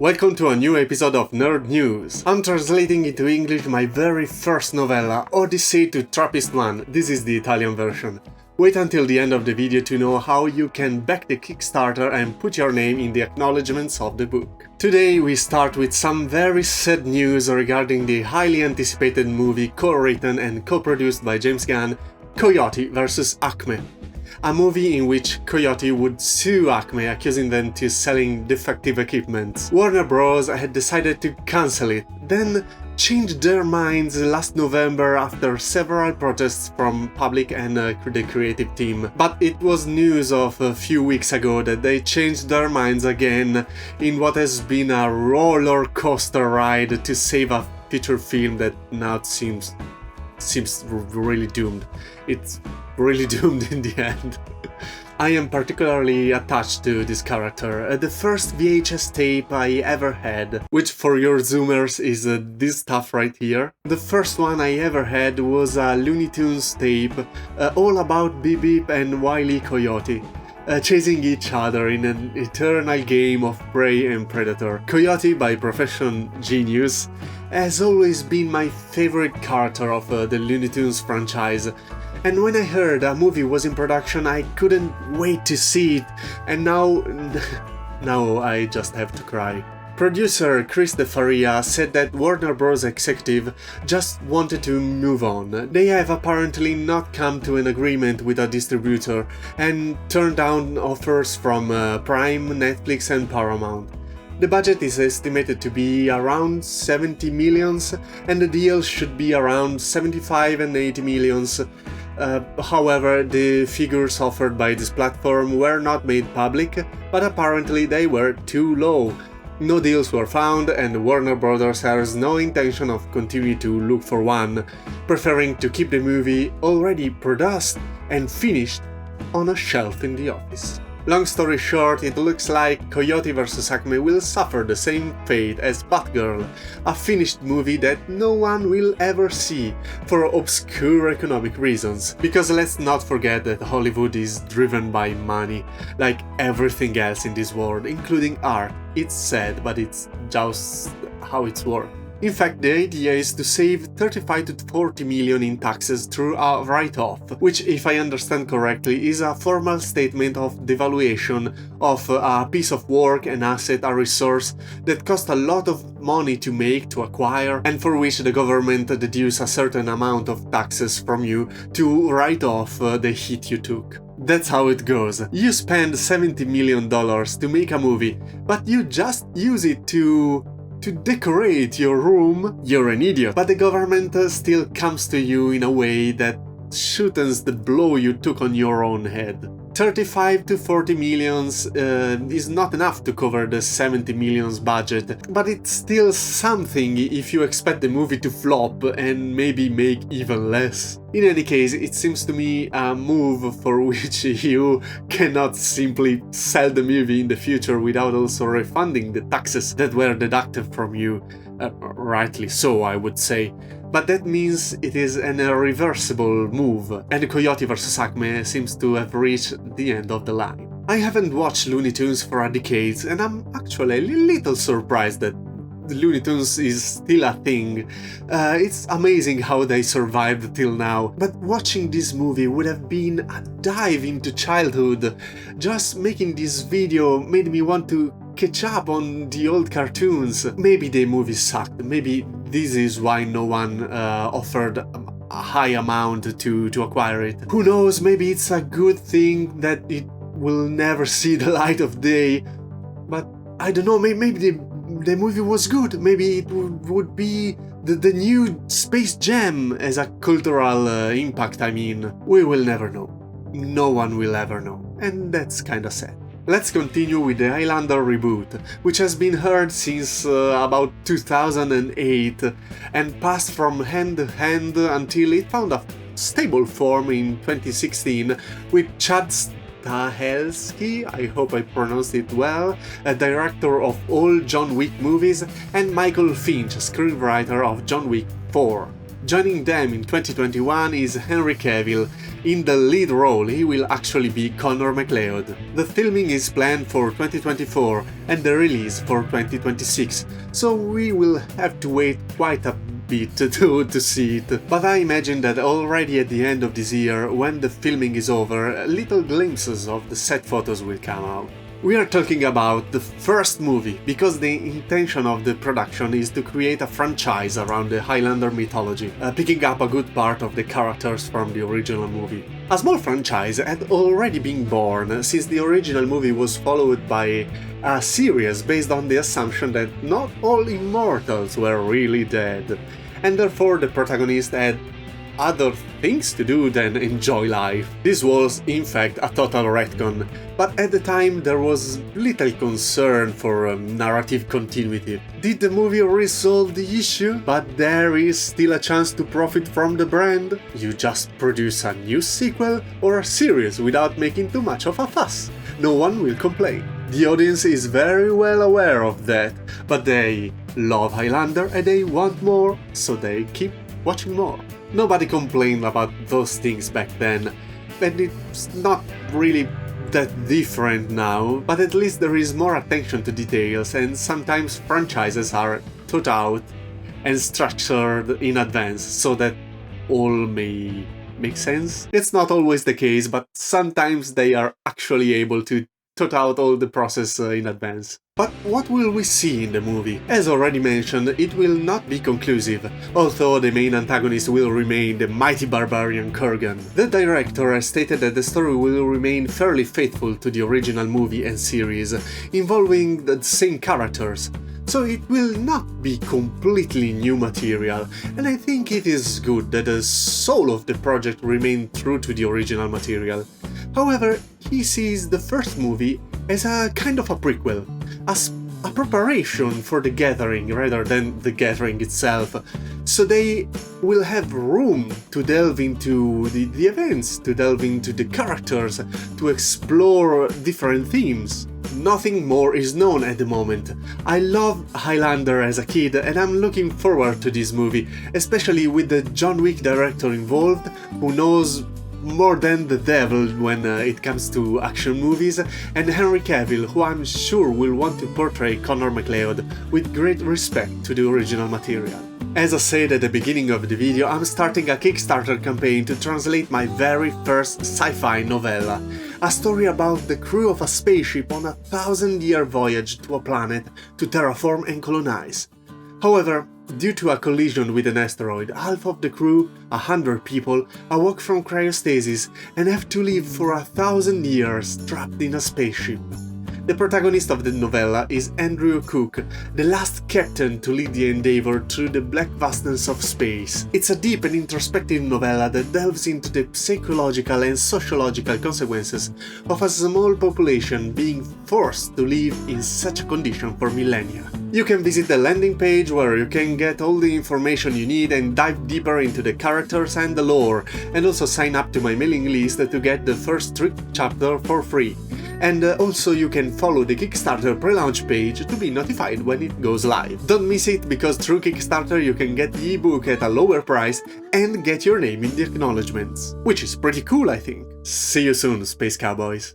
Welcome to a new episode of Nerd News. I'm translating into English my very first novella, Odyssey to Trappist 1. This is the Italian version. Wait until the end of the video to know how you can back the Kickstarter and put your name in the acknowledgements of the book. Today we start with some very sad news regarding the highly anticipated movie co-written and co-produced by James Gunn, Coyote vs. ACME. A movie in which Coyote would sue ACME, accusing them to selling defective equipment. Warner Bros. Had decided to cancel it, then changed their minds last November after several protests from public and the creative team. But it was news of a few weeks ago that they changed their minds again in what has been a roller coaster ride to save a feature film that now seems really doomed. It's really doomed in the end. I am particularly attached to this character. The first VHS tape I ever had, which for your zoomers is this stuff right here. The first one I ever had was a Looney Tunes tape all about Beep Beep and Wile E. Coyote. Chasing each other in an eternal game of prey and predator. Coyote, by profession genius, has always been my favorite character of the Looney Tunes franchise. And when I heard a movie was in production, I couldn't wait to see it, and now I just have to cry. Producer Chris DeFaria said that Warner Bros. Executive just wanted to move on. They have apparently not come to an agreement with a distributor and turned down offers from Prime, Netflix and Paramount. The budget is estimated to be around 70 millions and the deal should be around 75 and 80 millions. However, the figures offered by this platform were not made public, but apparently they were too low. No deals were found and Warner Bros. Has no intention of continuing to look for one, preferring to keep the movie already produced and finished on a shelf in the office. Long story short, it looks like Coyote vs. ACME will suffer the same fate as Batgirl, a finished movie that no one will ever see, for obscure economic reasons. Because let's not forget that Hollywood is driven by money, like everything else in this world, including art. It's sad, but it's just how it's works. In fact, the idea is to save 35 to 40 million in taxes through a write-off, which, if I understand correctly, is a formal statement of devaluation of a piece of work, an asset, a resource that cost a lot of money to make, to acquire, and for which the government deduces a certain amount of taxes from you to write off the hit you took. That's how it goes. You spend $70 million to make a movie, but you just use it to decorate your room. You're an idiot. But the government still comes to you in a way that shortens the blow you took on your own head. 35 to 40 millions is not enough to cover the 70 millions budget, but it's still something if you expect the movie to flop and maybe make even less. In any case, it seems to me a move for which you cannot simply sell the movie in the future without also refunding the taxes that were deducted from you. Rightly so, I would say. But that means it is an irreversible move, and Coyote vs. ACME seems to have reached the end of the line. I haven't watched Looney Tunes for a decade, and I'm actually a little surprised that Looney Tunes is still a thing. It's amazing how they survived till now, but watching this movie would have been a dive into childhood. Just making this video made me want to catch up on the old cartoons. Maybe the movie sucked, maybe this is why no one offered a high amount to acquire it. Who knows, maybe it's a good thing that it will never see the light of day, but I don't know, maybe the movie was good, maybe it would be the new Space Jam as a cultural impact. I mean, we will never know. No one will ever know, and that's kinda sad. Let's continue with the Highlander reboot, which has been heard since about 2008 and passed from hand to hand until it found a stable form in 2016 with Chad Stahelski, I hope I pronounced it well, a director of all John Wick movies, and Michael Finch, screenwriter of John Wick 4. Joining them in 2021 is Henry Cavill. In the lead role, he will actually be Connor MacLeod. The filming is planned for 2024 and the release for 2026, so we will have to wait quite a bit to see it. But I imagine that already at the end of this year, when the filming is over, little glimpses of the set photos will come out. We are talking about the first movie, because the intention of the production is to create a franchise around the Highlander mythology, picking up a good part of the characters from the original movie. A small franchise had already been born, since the original movie was followed by a series based on the assumption that not all immortals were really dead, and therefore the protagonist had other things to do than enjoy life. This was, in fact, a total retcon, but at the time there was little concern for narrative continuity. Did the movie resolve the issue? But there is still a chance to profit from the brand? You just produce a new sequel or a series without making too much of a fuss. No one will complain. The audience is very well aware of that, but they love Highlander and they want more, so they keep watching more. Nobody complained about those things back then, and it's not really that different now, but at least there is more attention to details, and sometimes franchises are thought out and structured in advance so that all may make sense. It's not always the case, but sometimes they are actually able to thought out all the process in advance. But what will we see in the movie? As already mentioned, it will not be conclusive, although the main antagonist will remain the mighty barbarian Kurgan. The director has stated that the story will remain fairly faithful to the original movie and series, involving the same characters, so it will not be completely new material, and I think it is good that the soul of the project remained true to the original material. However, he sees the first movie as a kind of a prequel, as a preparation for the Gathering rather than the Gathering itself, so they will have room to delve into the events, to delve into the characters, to explore different themes. Nothing more is known at the moment. I loved Highlander as a kid and I'm looking forward to this movie, especially with the John Wick director involved, who knows more than the devil when it comes to action movies, and Henry Cavill, who I'm sure will want to portray Connor MacLeod with great respect to the original material. As I said at the beginning of the video, I'm starting a Kickstarter campaign to translate my very first sci-fi novella, a story about the crew of a spaceship on a 1000-year voyage to a planet to terraform and colonize. However, due to a collision with an asteroid, half of the crew, 100 people, awoke from cryostasis and have to live for 1000 years trapped in a spaceship. The protagonist of the novella is Andrew Cook, the last captain to lead the Endeavour through the black vastness of space. It's a deep and introspective novella that delves into the psychological and sociological consequences of a small population being forced to live in such a condition for millennia. You can visit the landing page where you can get all the information you need and dive deeper into the characters and the lore, and also sign up to my mailing list to get the first 3 chapters for free. And also you can follow the Kickstarter pre-launch page to be notified when it goes live. Don't miss it, because through Kickstarter you can get the ebook at a lower price and get your name in the acknowledgements, which is pretty cool, I think. See you soon, Space Cowboys!